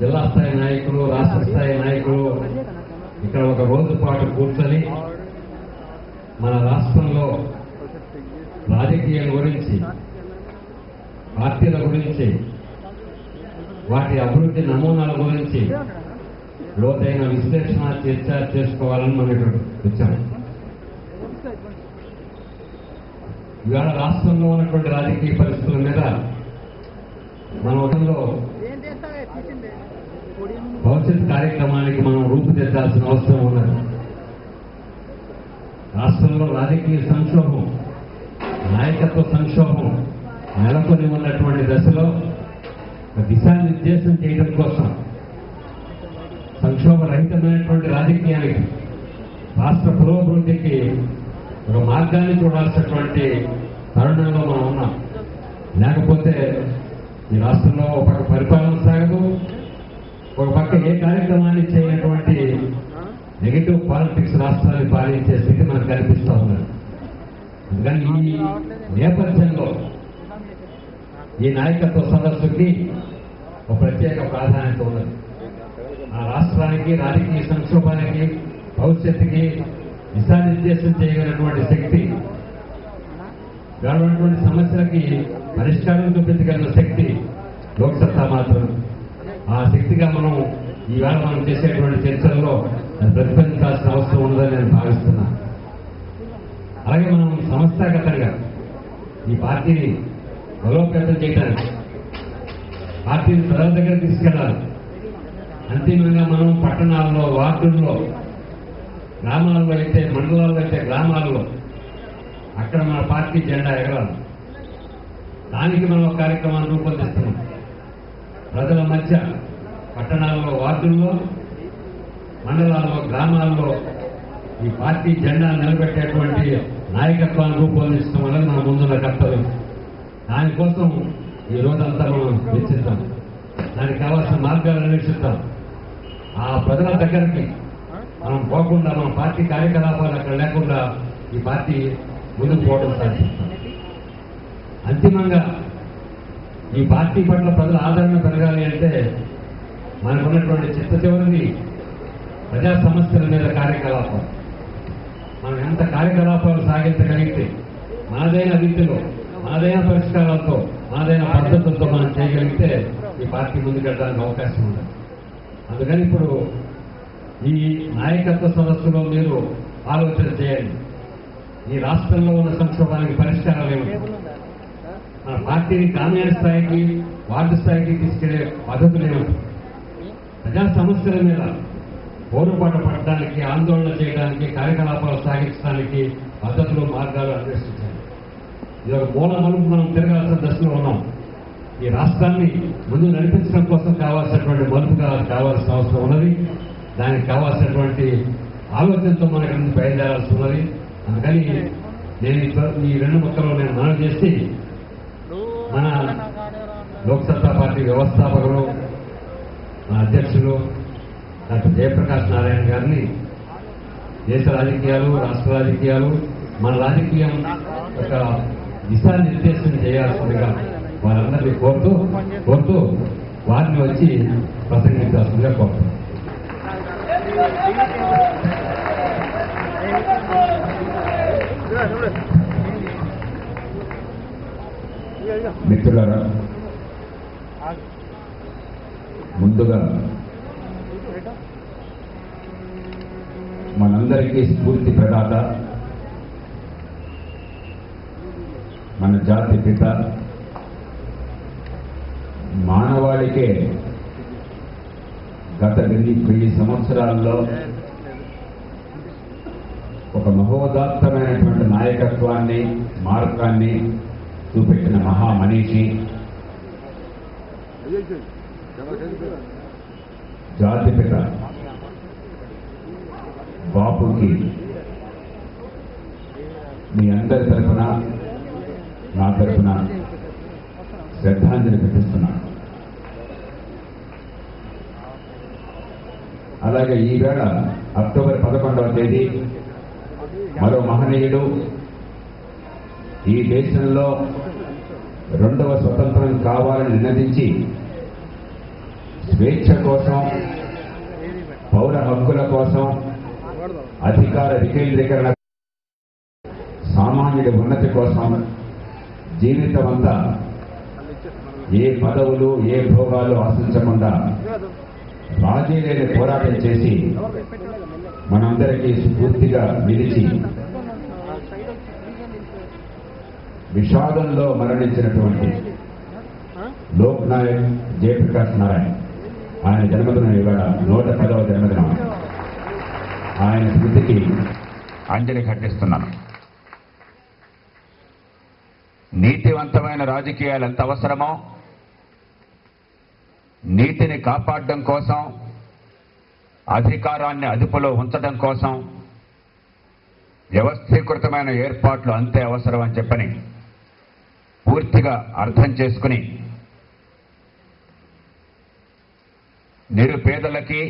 జిల్లా స్థాయి నాయకులు, రాష్ట్ర స్థాయి నాయకులు ఇక్కడ ఒక రోజు పాటు కూర్చొని మన రాష్ట్రంలో రాజకీయాల గురించి, పార్టీల గురించి, వాటి అభివృద్ధి నమూనాల గురించి లోతైన విశ్లేషణ, చర్చ చేసుకోవాలని మనం ఇక్కడ వచ్చాము. ఇవాళ రాష్ట్రంలో ఉన్నటువంటి రాజకీయ పరిస్థితుల మీద మన ఊళ్ళో భవిష్యత్ కార్యక్రమానికి మనం రూపుదిద్దాల్సిన అవసరం ఉన్నది. రాష్ట్రంలో రాజకీయ సంక్షోభం, నాయకత్వ సంక్షోభం నెలకొని ఉన్నటువంటి దశలో దిశానిర్దేశం చేయడం కోసం సంక్షోభరహితమైనటువంటి రాజకీయానికి, రాష్ట్ర పురోభివృద్ధికి ఒక మార్గాన్ని చూడాల్సినటువంటి తరుణంలో మనం ఉన్నాం. లేకపోతే ఈ రాష్ట్రంలో ఒక పక్క పరిపాలన సాగదు, ఒక పక్క ఏ కార్యక్రమాన్ని చేయనటువంటి నెగిటివ్ పాలిటిక్స్ రాష్ట్రాన్ని పాలించే స్థితి మనకు కనిపిస్తూ ఉన్నది. అందుకని ఈ నేపథ్యంలో ఈ నాయకత్వ సదస్సుకి ఒక ప్రత్యేక ప్రాధాన్యత ఉన్నది. ఆ రాష్ట్రానికి, రాజకీయ సంక్షోభానికి, భవిష్యత్తుకి దిశానిర్దేశం చేయగలిగినటువంటి శక్తి, ఉన్నటువంటి సమస్యలకి పరిష్కారం చూపించగలిగిన శక్తి లోక్సత్తా మాత్రం. ఆ శక్తిగా మనం ఈవేళ మనం చేసేటువంటి చర్చల్లో ప్రతిఫలించాల్సిన అవసరం ఉందని నేను భావిస్తున్నాను. అలాగే మనం సంస్థాగతంగా ఈ పార్టీని బలోపేతం చేయడానికి, పార్టీని ప్రజల దగ్గర తీసుకెళ్లాలి. అంతిమంగా మనం పట్టణాల్లో, వార్డుల్లో, గ్రామాల్లో అయితే, మండలాల్లో అయితే గ్రామాల్లో అక్కడ మన పార్టీ జెండా ఎగరాలి. దానికి మనం ఒక కార్యక్రమాన్ని రూపొందిస్తున్నాం. ప్రజల మధ్య పట్టణాల్లో, వార్డుల్లో, మండలాల్లో, గ్రామాల్లో ఈ పార్టీ జెండా నిలబెట్టేటువంటి నాయకత్వాన్ని రూపొందించడం వల్ల మన ముందున్న కర్తవ్యం. దానికోసం ఈ రోజంతా మనం వెచ్చిద్దాం. దానికి కావాల్సిన మార్గాలు అన్వేషిద్దాం. ఆ ప్రజల దగ్గరికి మనం పోకుండా, మన పార్టీ కార్యకలాపాలు అక్కడ లేకుండా ఈ పార్టీ ముందుకు పోవడం సాధిస్తాం. అంతిమంగా ఈ పార్టీ పట్ల ప్రజల ఆదరణ పెరగాలి అంటే మనకున్నటువంటి చిట్ట చివరిది ప్రజా సమస్యల మీద కార్యకలాపాలు. మనం ఎంత కార్యకలాపాలు సాగించగలిగితే, మనదైన రీతిలో, మనదైన పరిష్కారాలతో, మనదైన పద్ధతులతో మనం చేయగలిగితే ఈ పార్టీ ముందుకెళ్ళడానికి అవకాశం ఉంది. అందుకని ఇప్పుడు ఈ నాయకత్వ సదస్సులో మీరు ఆలోచన చేయండి. ఈ రాష్ట్రంలో ఉన్న సంక్షోభానికి పరిష్కారాలు ఏమిటి? మన పార్టీని గ్రామీణ స్థాయికి, వార్డు స్థాయికి తీసుకెళ్లే పద్ధతులు ఏమిటి? ప్రజా సమస్యల మీద పోరుబాటు పడడానికి, ఆందోళన చేయడానికి, కార్యకలాపాలు సాగించడానికి పద్ధతులు, మార్గాలు అన్వేషించాలి. ఇది ఒక మూల మలుపు మనం తిరగాల్సిన దశలో ఉన్నాం. ఈ రాష్ట్రాన్ని ముందు నడిపించడం కోసం కావాల్సినటువంటి మలుపు కావాల్సిన అవసరం ఉన్నది. దానికి కావాల్సినటువంటి ఆలోచనతో మనం ఇక్కడ నుంచి బయలుదేరాల్సి ఉన్నది. అందుకని నేను ఈ రెండు మొక్కలు నేను మనవి చేసి, మన లోక్సత్తా పార్టీ వ్యవస్థాపకులు, మన అధ్యక్షులు డాక్టర్ జయప్రకాష్ నారాయణ గారిని దేశ రాజకీయాలు, రాష్ట్ర రాజకీయాలు, మన రాజకీయం ఒక దిశానిర్దేశం చేయాల్సిందిగా వారందరినీ కోరుతూ వారిని వచ్చి ప్రసంగించాల్సిందిగా కోరుతున్నాం. మిత్రులారా, ముందుగా మనందరికీ స్ఫూర్తి ప్రదాత, మన జాతి పిత, మానవాళికే గత 1000 సంవత్సరాల్లో ఒక మహోదాత్తమైనటువంటి నాయకత్వాన్ని, మార్గాన్ని చూపెట్టిన మహామనీషి, జాతిపిత బాపుకి మీ అందరి తరఫున, నా తరఫున శ్రద్ధాంజలి ఘటిస్తున్నాను. అలాగే ఈవేళ అక్టోబర్ 11వ తేదీ మరో మహనీయుడు, ఈ దేశంలో 2వ స్వతంత్రం కావాలని నినదించి స్వేచ్ఛ కోసం, పౌర హక్కుల కోసం, అధికార వికేంద్రీకరణ, సామాన్యుడి ఉన్నతి కోసం జీవితం అంతా ఏ పదవులు ఏ భోగాలు ఆశించకుండా రాజీ లేని పోరాటం చేసి మనందరికీ స్ఫూర్తిగా నిలిచి విషాదంలో మరణించినటువంటి లోక్ నాయక్ జయప్రకాష్ నారాయణ్, ఆయన జన్మదినం ఇవాళ 110వ జన్మదినం. ఆయన స్మృతికి అంజలి ఘటిస్తున్నాను. నీతివంతమైన రాజకీయాలు ఎంత అవసరమో, నీతిని కాపాడడం కోసం, అధికారాన్ని అదుపులో ఉంచడం కోసం వ్యవస్థీకృతమైన ఏర్పాట్లు అంతే అవసరం అని చెప్పని పూర్తిగా అర్థం చేసుకుని నిరుపేదలకి,